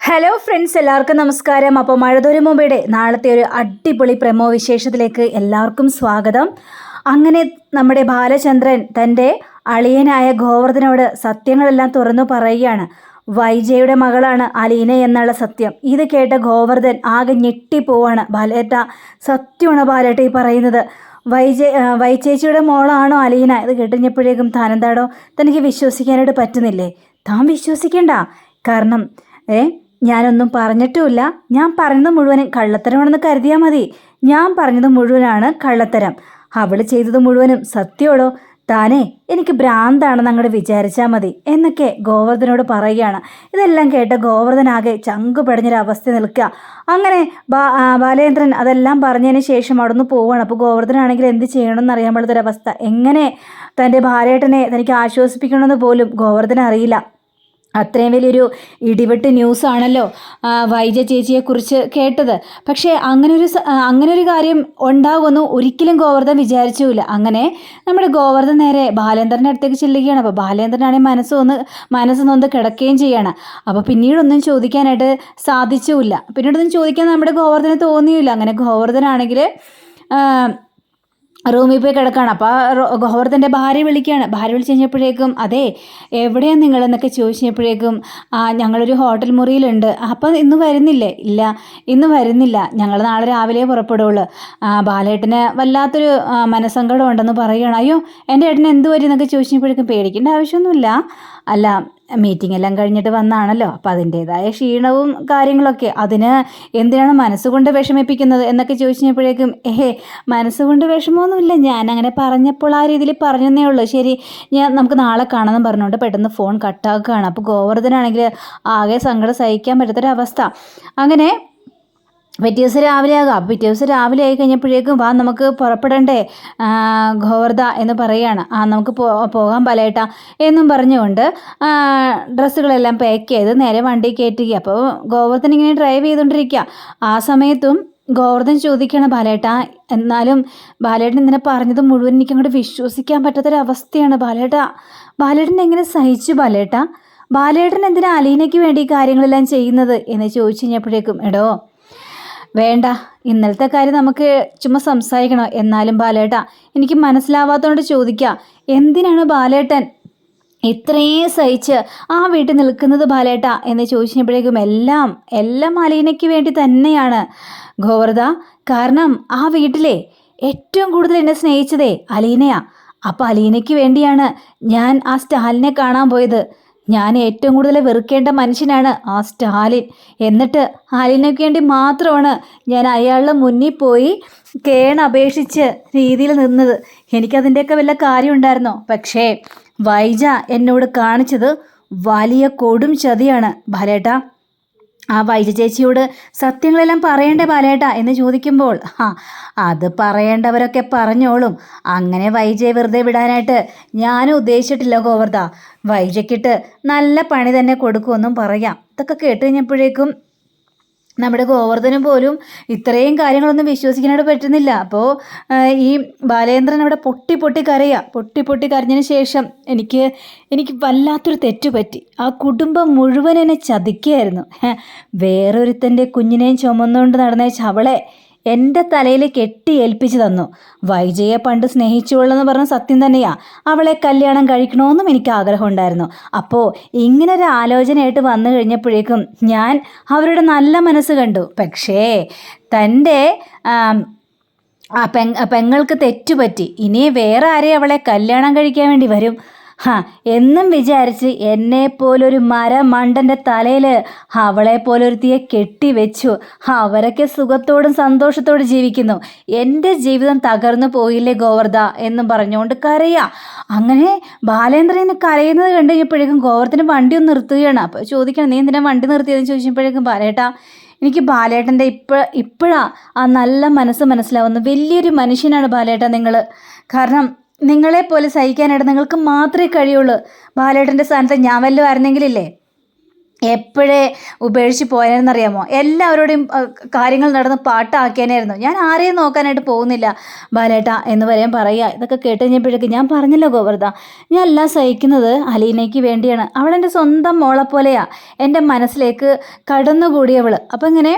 Hello friends, എല്ലാവർക്കും നമസ്കാരം. അപ്പോൾ മഴതൊരു മുമ്പയുടെ നാളത്തെ ഒരു അടിപൊളി പ്രമോ വിശേഷത്തിലേക്ക് എല്ലാവർക്കും സ്വാഗതം. അങ്ങനെ നമ്മുടെ ബാലചന്ദ്രൻ തൻ്റെ അളിയനായ ഗോവർദ്ധനോട് സത്യങ്ങളെല്ലാം തുറന്നു പറയുകയാണ്. വൈജയുടെ മകളാണ് അലീന എന്നുള്ള സത്യം. ഇത് കേട്ട ഗോവർദ്ധൻ ആകെ ഞെട്ടിപ്പോവാണ്. ബാലേട്ട, സത്യമാണ് ബാലേട്ട ഈ പറയുന്നത്. വൈചേച്ചിയുടെ മോളാണോ അലീന? ഇത് കേട്ടുകഴിഞ്ഞപ്പോഴേക്കും താനെന്താടോ, തനിക്ക് വിശ്വസിക്കാനായിട്ട് പറ്റുന്നില്ലേ? താൻ വിശ്വസിക്കണ്ട. കാരണം ഞാനൊന്നും പറഞ്ഞിട്ടുമില്ല. ഞാൻ പറഞ്ഞത് മുഴുവനും കള്ളത്തരമാണെന്ന് കരുതിയാൽ മതി. ഞാൻ പറഞ്ഞത് മുഴുവനാണ് കള്ളത്തരം. അവൾ ചെയ്തത് മുഴുവനും സത്യമോടോ. താനേ എനിക്ക് ഭ്രാന്താണെന്ന് അങ്ങോട്ട് വിചാരിച്ചാൽ മതി എന്നൊക്കെ ഗോവർദ്ധനോട് പറയുകയാണ്. ഇതെല്ലാം കേട്ട് ഗോവർദ്ധനാകെ ചങ്കു പടഞ്ഞൊരവസ്ഥ നിൽക്കുക. അങ്ങനെ ബാലേന്ദ്രൻ അതെല്ലാം പറഞ്ഞതിന് ശേഷം അവിടെ നിന്ന് പോവുകയാണ്. അപ്പോൾ ഗോവർദ്ധനാണെങ്കിൽ എന്ത് ചെയ്യണമെന്ന് അറിയാൻ പാടുള്ളൊരവസ്ഥ. എങ്ങനെ തൻ്റെ ഭാര്യേട്ടനെ തനിക്ക് ആശ്വസിപ്പിക്കണമെന്ന് പോലും ഗോവർദ്ധന അറിയില്ല. അത്രയും വലിയൊരു ഇടിവെട്ട് ന്യൂസാണല്ലോ വൈജ ചേച്ചിയെക്കുറിച്ച് കേട്ടത്. പക്ഷേ അങ്ങനൊരു കാര്യം ഉണ്ടാകുമെന്ന് ഒരിക്കലും ഗോവർദ്ധൻ വിചാരിച്ചില്ല. അങ്ങനെ നമ്മുടെ ഗോവർദ്ധൻ നേരെ ബാലേന്ദ്രൻ്റെ അടുത്തേക്ക് ചെല്ലുകയാണ്. അപ്പോൾ ബാലേന്ദ്രനാണെങ്കിൽ മനസ്സ് നൊന്ന് കിടക്കുകയും ചെയ്യാണ്. അപ്പോൾ പിന്നീടൊന്നും ചോദിക്കാനായിട്ട് സാധിച്ചുമില്ല. പിന്നീടൊന്നും ചോദിക്കാൻ നമ്മുടെ ഗോവർദ്ധന് തോന്നിയില്ല. അങ്ങനെ ഗോവർദ്ധനാണെങ്കിൽ റൂമിൽ പോയി കിടക്കുകയാണ്. അപ്പോൾ ഗോവർദ്ധൻ്റെ ഭാര്യ വിളിക്കുകയാണ്. ഭാര്യ വിളിച്ച് കഴിഞ്ഞപ്പോഴേക്കും, അതെ എവിടെയാണ് നിങ്ങളെന്നൊക്കെ ചോദിച്ചപ്പോഴേക്കും, ഞങ്ങളൊരു ഹോട്ടൽ മുറിയിലുണ്ട്. അപ്പം ഇന്ന് വരുന്നില്ലേ? ഇല്ല, ഇന്ന് വരുന്നില്ല, ഞങ്ങൾ നാളെ രാവിലെ പുറപ്പെടുള്ളൂ. ബാലേട്ടന് വല്ലാത്തൊരു മനസ്സങ്കടം ഉണ്ടെന്ന് പറയുകയാണ്. അയ്യോ, എൻ്റെ ഏട്ടന് എന്ത് വരും എന്നൊക്കെ ചോദിച്ചപ്പോഴേക്കും, പേടിക്കേണ്ട ആവശ്യമൊന്നുമില്ല. അല്ല, മീറ്റിംഗ് എല്ലാം കഴിഞ്ഞിട്ട് വന്നാണല്ലോ, അപ്പം അതിൻ്റേതായ ക്ഷീണവും കാര്യങ്ങളൊക്കെ, അതിന് എന്തിനാണ് മനസ്സുകൊണ്ട് വിഷമിപ്പിക്കുന്നത് എന്നൊക്കെ ചോദിച്ചപ്പോഴേക്കും, മനസ്സുകൊണ്ട് വിഷമമൊന്നുമില്ല, ഞാൻ അങ്ങനെ പറഞ്ഞപ്പോൾ ആ രീതിയിൽ പറഞ്ഞതേ ഉള്ളൂ. ശരി, നമുക്ക് നാളെ കാണാമെന്ന് പറഞ്ഞുകൊണ്ട് പെട്ടെന്ന് ഫോൺ കട്ടാക്കുകയാണ്. അപ്പോൾ ഗോവർദ്ധനാണെങ്കിൽ ആകെ സങ്കടം സഹിക്കാൻ പറ്റാത്തൊരവസ്ഥ. അങ്ങനെ പിറ്റേ ദിവസം രാവിലെ ആകുക. പിറ്റേ ദിവസം രാവിലെ ആയി കഴിഞ്ഞപ്പോഴേക്കും, വാ നമുക്ക് പുറപ്പെടണ്ടേ ഗോവർദ്ധ എന്ന് പറയുകയാണ്. നമുക്ക് പോകാൻ ബാലേട്ടാ എന്നും പറഞ്ഞുകൊണ്ട് ഡ്രസ്സുകളെല്ലാം പാക്ക് ചെയ്ത് നേരെ വണ്ടി കയറ്റുക. അപ്പോൾ ഗോവർദ്ധൻ ഇങ്ങനെ ഡ്രൈവ് ചെയ്തുകൊണ്ടിരിക്കുക. ആ സമയത്തും ഗോവർദ്ധൻ ചോദിക്കുകയാണ്, ബാലേട്ടാ, എന്നാലും ബാലേട്ടൻ ഇങ്ങനെ പറഞ്ഞത് മുഴുവൻ എനിക്ക് അങ്ങോട്ട് വിശ്വസിക്കാൻ പറ്റാത്തൊരവസ്ഥയാണ് ബാലേട്ടൻ എങ്ങനെ സഹിച്ചു ബാലേട്ടൻ എന്തിനാ അലീനയ്ക്ക് വേണ്ടി ഈ കാര്യങ്ങളെല്ലാം ചെയ്യുന്നത് എന്ന് ചോദിച്ചു കഴിഞ്ഞപ്പോഴേക്കും, എടോ വേണ്ട, ഇന്നലത്തെ കാര്യം നമുക്ക് ചുമ്മാ സംസാരിക്കണോ? എന്നാലും ബാലേട്ട, എനിക്ക് മനസ്സിലാവാത്തതുകൊണ്ട് ചോദിക്കുക, എന്തിനാണ് ബാലേട്ടൻ ഇത്രയും സഹിച്ച് ആ വീട്ടിൽ നിൽക്കുന്നത് ബാലേട്ട എന്ന് ചോദിച്ചപ്പോഴേക്കും, എല്ലാം അലീനയ്ക്ക് വേണ്ടി തന്നെയാണ് ഗോവർദ്ധ. കാരണം ആ വീട്ടിലെ ഏറ്റവും കൂടുതൽ എന്നെ സ്നേഹിച്ചതേ അലീനയാ. അപ്പോൾ അലീനയ്ക്ക് വേണ്ടിയാണ് ഞാൻ ആ സ്റ്റാലിനെ കാണാൻ പോയത്. ഞാൻ ഏറ്റവും കൂടുതൽ വെറുക്കേണ്ട മനുഷ്യനാണ് ആ സ്റ്റാലിൻ. എന്നിട്ട് അലീനയ്ക്ക് വേണ്ടി മാത്രമാണ് ഞാൻ അയാളുടെ മുന്നിൽ പോയി കേണപേക്ഷിച്ച് രീതിയിൽ നിന്നത്. എനിക്കതിൻ്റെയൊക്കെ വല്ല കാര്യം ഉണ്ടായിരുന്നോ? പക്ഷേ വൈജ എന്നോട് കാണിച്ചത് വലിയ കൊടും ചതിയാണ് ബാലേട്ട. ആ വൈജ ചേച്ചിയോട് സത്യങ്ങളെല്ലാം പറയണ്ടേ ബാലേട്ട എന്ന് ചോദിക്കുമ്പോൾ, അത് പറയേണ്ടവരൊക്കെ പറഞ്ഞോളും. അങ്ങനെ വൈജയെ വെറുതെ വിടാനായിട്ട് ഞാനും ഉദ്ദേശിച്ചിട്ടില്ല ഗോവർദ്ധ. വൈജയ്ക്കിട്ട് നല്ല പണി തന്നെ കൊടുക്കുമെന്നും പറയാം. ഇതൊക്കെ കേട്ട് കഴിഞ്ഞപ്പോഴേക്കും നമ്മുടെ ഗോവർദ്ധനും പോലും ഇത്രയും കാര്യങ്ങളൊന്നും വിശ്വസിക്കാനായിട്ട് പറ്റുന്നില്ല. അപ്പോൾ ഈ ബാലേന്ദ്രൻ അവിടെ പൊട്ടി കരഞ്ഞതിന് ശേഷം എനിക്ക് വല്ലാത്തൊരു തെറ്റുപറ്റി. ആ കുടുംബം മുഴുവൻ എന്നെ ചതിക്കുകയായിരുന്നു. വേറൊരുത്തൻ്റെ കുഞ്ഞിനെയും ചുമന്നുകൊണ്ട് നടന്നേച്ച അവളെ എൻ്റെ തലയിൽ കെട്ടി ഏൽപ്പിച്ചു തന്നു. വൈജയെ പണ്ട് സ്നേഹിച്ചുകൊള്ളെന്ന് പറഞ്ഞ സത്യം തന്നെയാ. അവളെ കല്യാണം കഴിക്കണമെന്നും എനിക്ക് ആഗ്രഹമുണ്ടായിരുന്നു. അപ്പോൾ ഇങ്ങനൊരു ആലോചനയായിട്ട് വന്നു കഴിഞ്ഞപ്പോഴേക്കും ഞാൻ അവരുടെ നല്ല മനസ്സ് കണ്ടു. പക്ഷേ തൻ്റെ പെങ്ങൾക്ക് തെറ്റുപറ്റി. ഇനി വേറെ ആരെയും അവളെ കല്യാണം കഴിക്കാൻ വേണ്ടി വരും എന്നും വിചാരിച്ച് എന്നെപ്പോലൊരു മരമണ്ടൻ്റെ തലയിൽ അവളെപ്പോലൊരുത്തിയെ കെട്ടിവെച്ചു. അവരൊക്കെ സുഖത്തോടും സന്തോഷത്തോടും ജീവിക്കുന്നു. എൻ്റെ ജീവിതം തകർന്നു പോയില്ലേ ഗോവർദ്ധ എന്നും പറഞ്ഞുകൊണ്ട് കരയുക. അങ്ങനെ ബാലേന്ദ്രനെ കരയുന്നത് കണ്ടു കഴിഞ്ഞപ്പോഴേക്കും ഗോവർദ്ധന് വണ്ടി ഒന്ന് നിർത്തുകയാണ്. അപ്പോൾ ചോദിക്കണം, നീ എന്തിനാ വണ്ടി നിർത്തിയതെന്ന് ചോദിച്ചപ്പോഴേക്കും, ബാലേട്ടാ, എനിക്ക് ബാലേട്ടൻ്റെ ഇപ്പോഴാണ് ആ നല്ല മനസ്സ് മനസ്സിലാവുന്നു. വലിയൊരു മനുഷ്യനാണ് ബാലേട്ട നിങ്ങൾ. കാരണം നിങ്ങളെപ്പോലെ സഹിക്കാനായിട്ട് നിങ്ങൾക്ക് മാത്രമേ കഴിയുള്ളൂ. ബാലേട്ടൻ്റെ സ്ഥാനത്ത് ഞാൻ വല്ലതും ആയിരുന്നെങ്കിലില്ലേ, എപ്പോഴേ ഉപേക്ഷിച്ച് പോയെന്നറിയാമോ? എല്ലാവരോടെയും കാര്യങ്ങൾ നടന്ന് പാട്ടാക്കിയാനായിരുന്നു. ഞാൻ ആരെയും നോക്കാനായിട്ട് പോകുന്നില്ല ബാലേട്ട എന്ന് പറയാൻ പറയുക. ഇതൊക്കെ കേട്ട് കഴിഞ്ഞപ്പോഴേക്ക് ഞാൻ പറഞ്ഞല്ലോ ഗോവർദ്ധ, ഞാൻ എല്ലാം സഹിക്കുന്നത് അലീനയ്ക്ക് വേണ്ടിയാണ്. അവളെൻ്റെ സ്വന്തം മോളെപ്പോലെയാ എൻ്റെ മനസ്സിലേക്ക് കടന്നുകൂടിയവൾ. അപ്പം ഇങ്ങനെ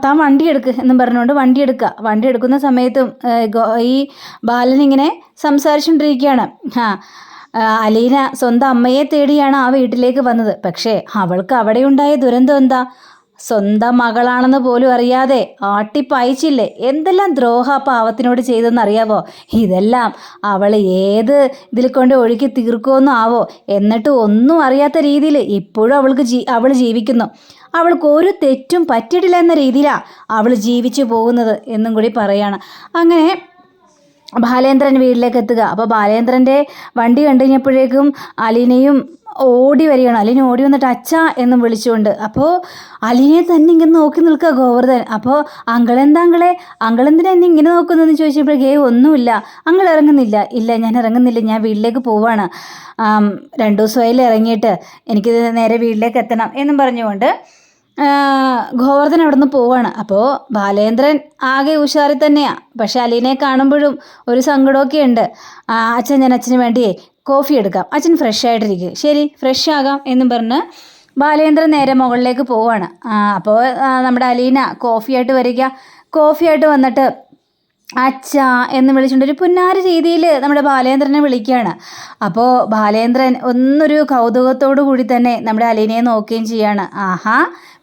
താൻ വണ്ടി എടുക്ക് എന്നും പറഞ്ഞുകൊണ്ട് വണ്ടി എടുക്കുന്ന സമയത്തും ഈ ബാലനിങ്ങനെ സംസാരിച്ചുകൊണ്ടിരിക്കുകയാണ്. അലീന സ്വന്തം അമ്മയെ തേടിയാണ് ആ വീട്ടിലേക്ക് വന്നത്. പക്ഷേ അവൾക്ക് അവിടെ ഉണ്ടായ ദുരന്തം എന്താ? സ്വന്തം മകളാണെന്ന് പോലും അറിയാതെ ആട്ടിപ്പായിച്ചില്ലേ? എന്തെല്ലാം ദ്രോഹ പാവത്തിനോട് ചെയ്തെന്ന് അറിയാവോ? ഇതെല്ലാം അവൾ ഏത് ഇതിൽ കൊണ്ട് ഒഴുക്കി തീർക്കുമെന്നോ ആവോ. എന്നിട്ട് ഒന്നും അറിയാത്ത രീതിയിൽ ഇപ്പോഴും അവൾ ജീവിക്കുന്നു. അവൾക്ക് ഒരു തെറ്റും പറ്റിയിട്ടില്ല എന്ന രീതിയിലാണ് അവൾ ജീവിച്ചു പോകുന്നത് എന്നും കൂടി പറയാണ്. അങ്ങനെ ബാലേന്ദ്രൻ വീട്ടിലേക്ക് എത്തുക. അപ്പോൾ ബാലേന്ദ്രൻ്റെ വണ്ടി കണ്ടു കഴിഞ്ഞപ്പോഴേക്കും അലീനയും ഓടി വരികയാണ്. അലീന ഓടി വന്നിട്ട് അച്ഛാ എന്നും വിളിച്ചുകൊണ്ട്. അപ്പോൾ അലീനയെ തന്നെ ഇങ്ങനെ നോക്കി നിൽക്കുക ഗോവർദ്ധൻ. അപ്പോൾ അങ്കിളെന്തിനാ എന്നെ ഇങ്ങനെ നോക്കുന്നതെന്ന് ചോദിച്ചപ്പോഴേക്കേ ഒന്നുമില്ല, അങ്കിൾ ഇറങ്ങുന്നില്ല. ഇല്ല, ഞാൻ ഇറങ്ങുന്നില്ല, ഞാൻ വീട്ടിലേക്ക് പോവാണ്. 2 ദിവസമായില്ല ഇറങ്ങിയിട്ട്, എനിക്കിത് നേരെ വീട്ടിലേക്ക് എത്തണം എന്നും പറഞ്ഞുകൊണ്ട് ഗോവർദ്ധൻ അവിടെ നിന്ന് പോവാണ്. അപ്പോൾ ബാലേന്ദ്രൻ ആകെ ഉഷാറി തന്നെയാണ്. പക്ഷെ അലീനയെ കാണുമ്പോഴും ഒരു സങ്കടമൊക്കെ ഉണ്ട്. അച്ഛൻ, ഞാൻ അച്ഛന് വേണ്ടിയേ കോഫി എടുക്കാം, അച്ഛൻ ഫ്രഷ് ആയിട്ടിരിക്കും. ശരി, ഫ്രഷ് ആകാം എന്നും പറഞ്ഞ് ബാലേന്ദ്രൻ നേരെ മുകളിലേക്ക് പോവാണ്. അപ്പോൾ നമ്മുടെ അലീന കോഫിയായിട്ട് വന്നിട്ട് അച്ഛാ എന്ന് വിളിച്ചുകൊണ്ട് ഒരു പുന്നാര രീതിയിൽ നമ്മുടെ ബാലേന്ദ്രനെ വിളിക്കുകയാണ്. അപ്പോൾ ബാലേന്ദ്രൻ ഒന്നൊരു കൗതുകത്തോടു കൂടി തന്നെ നമ്മുടെ അലീനയെ നോക്കുകയും ചെയ്യാണ്. ആഹാ,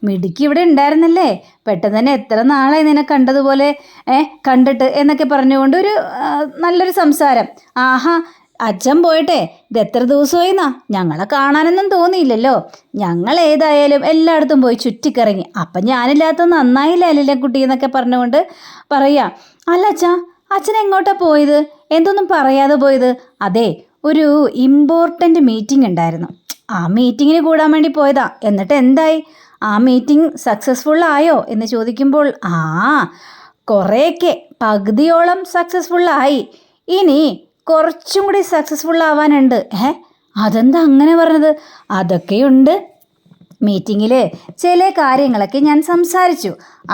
മിടുക്കി ഇവിടെ ഉണ്ടായിരുന്നല്ലേ, പെട്ടെന്ന് തന്നെ എത്ര നാളായി നിന്നെ കണ്ടതുപോലെ കണ്ടിട്ട് എന്നൊക്കെ പറഞ്ഞുകൊണ്ട് ഒരു നല്ലൊരു സംസാരം. ആഹാ, അച്ഛൻ പോയിട്ടെ ഇത് എത്ര ദിവസമായിന്നാ, ഞങ്ങളെ കാണാനൊന്നും തോന്നിയില്ലല്ലോ. ഞങ്ങൾ ഏതായാലും എല്ലായിടത്തും പോയി ചുറ്റിക്കറങ്ങി. അപ്പം ഞാനില്ലാത്ത നന്നായില്ല അലീനക്കുട്ടി എന്നൊക്കെ പറഞ്ഞുകൊണ്ട് പറയാ. അല്ല അച്ഛൻ എങ്ങോട്ടാ പോയത്? എന്തൊന്നും പറയാതെ പോയത്? അതെ, ഒരു ഇമ്പോർട്ടൻ്റ് മീറ്റിംഗ് ഉണ്ടായിരുന്നു, ആ മീറ്റിങ്ങിന് കൂടാൻ വേണ്ടി പോയതാ. എന്നിട്ട് എന്തായി? ആ മീറ്റിംഗ് സക്സസ്ഫുൾ ആയോ എന്ന് ചോദിക്കുമ്പോൾ കുറേയൊക്കെ പകുതിയോളം സക്സസ്ഫുള്ളായി, ഇനി കുറച്ചും കൂടി സക്സസ്ഫുൾ ആവാനുണ്ട്. അതെന്താ അങ്ങനെ പറഞ്ഞത്? അതൊക്കെയുണ്ട്. മീറ്റിങ്ങിൽ ചില കാര്യങ്ങളൊക്കെ ഞാൻ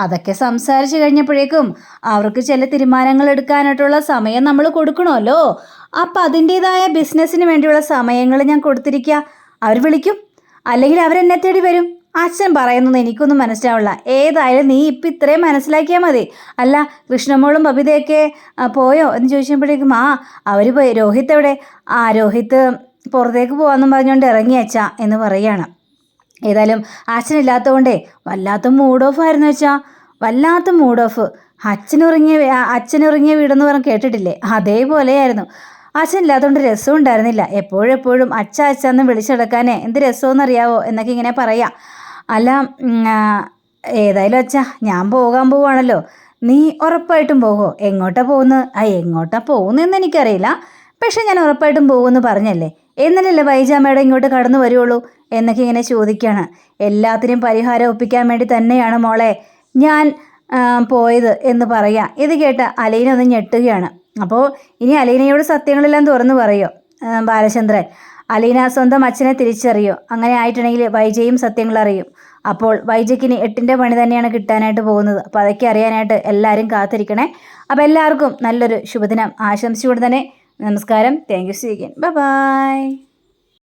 അതൊക്കെ സംസാരിച്ചു കഴിഞ്ഞപ്പോഴേക്കും അവർക്ക് ചില തീരുമാനങ്ങൾ എടുക്കാനായിട്ടുള്ള സമയം നമ്മൾ കൊടുക്കണമല്ലോ. അപ്പം അതിൻ്റേതായ ബിസിനസ്സിന് വേണ്ടിയുള്ള സമയങ്ങൾ ഞാൻ കൊടുത്തിരിക്കുക. അവർ വിളിക്കും, അല്ലെങ്കിൽ അവരെന്നെ തേടി വരും. അച്ഛൻ പറയുന്നത് എനിക്കൊന്നും മനസ്സിലാവില്ല. ഏതായാലും നീ ഇപ്പം ഇത്രയും മനസ്സിലാക്കിയാൽ മതി. അല്ല, കൃഷ്ണമോളും ബബിതയൊക്കെ പോയോ എന്ന് ചോദിച്ചപ്പോഴേക്കും അവർ പോയി. രോഹിത് എവിടെ? രോഹിത് പുറത്തേക്ക് പോകാമെന്നും പറഞ്ഞുകൊണ്ട് ഇറങ്ങി അച്ഛാ എന്ന് പറയുകയാണ്. ഏതായാലും അച്ഛനില്ലാത്തതുകൊണ്ടേ വല്ലാത്ത മൂഡ് ഓഫ് ആയിരുന്നു വല്ലാത്ത മൂഡ് ഓഫ്. അച്ഛനുറങ്ങിയ വീടെന്ന് പറഞ്ഞ് കേട്ടിട്ടില്ലേ? അതേപോലെയായിരുന്നു. അച്ഛനില്ലാത്തതുകൊണ്ട് രസം ഉണ്ടായിരുന്നില്ല. എപ്പോഴും അച്ഛന്ന് വിളിച്ചെടുക്കാനേ എന്ത് രസമെന്നറിയാവോ എന്നൊക്കെ ഇങ്ങനെ പറയാം. അല്ല, ഏതായാലും ഞാൻ പോകാൻ പോവാണല്ലോ, നീ ഉറപ്പായിട്ടും പോകുമോ? എങ്ങോട്ടാ പോകുന്നത്? എങ്ങോട്ടാ പോകുന്നതെന്ന് എനിക്കറിയില്ല, പക്ഷെ ഞാൻ ഉറപ്പായിട്ടും പോകുമെന്ന് പറഞ്ഞല്ലേ. എന്നല്ലേ വൈജാമ്മയുടെ ഇങ്ങോട്ട് കടന്നു വരുവുള്ളൂ എന്നൊക്കെ ഇങ്ങനെ ചോദിക്കുകയാണ്. എല്ലാത്തിനും പരിഹാരം ഒപ്പിക്കാൻ വേണ്ടി തന്നെയാണ് മോളെ ഞാൻ പോയത് എന്ന് പറയാം. ഇത് കേട്ട അലീന ഒന്ന് ഞെട്ടുകയാണ്. അപ്പോൾ ഇനി അലീനയോട് സത്യങ്ങളെല്ലാം തുറന്നു പറയോ ബാലചന്ദ്രൻ? അലീന സ്വന്തം അച്ഛനെ തിരിച്ചറിയോ? അങ്ങനെ ആയിട്ടുണ്ടെങ്കിൽ വൈജയും സത്യങ്ങൾ അറിയും. അപ്പോൾ വൈജയ്ക്കിനി 8ന്റെ പണി തന്നെയാണ് കിട്ടാനായിട്ട് പോകുന്നത്. അപ്പോൾ അതൊക്കെ അറിയാനായിട്ട് എല്ലാവരും കാത്തിരിക്കണേ. അപ്പോൾ എല്ലാവർക്കും നല്ലൊരു ശുഭദിനം ആശംസിച്ചുകൊണ്ട് തന്നെ നമസ്കാരം. Thank you. See you again. By.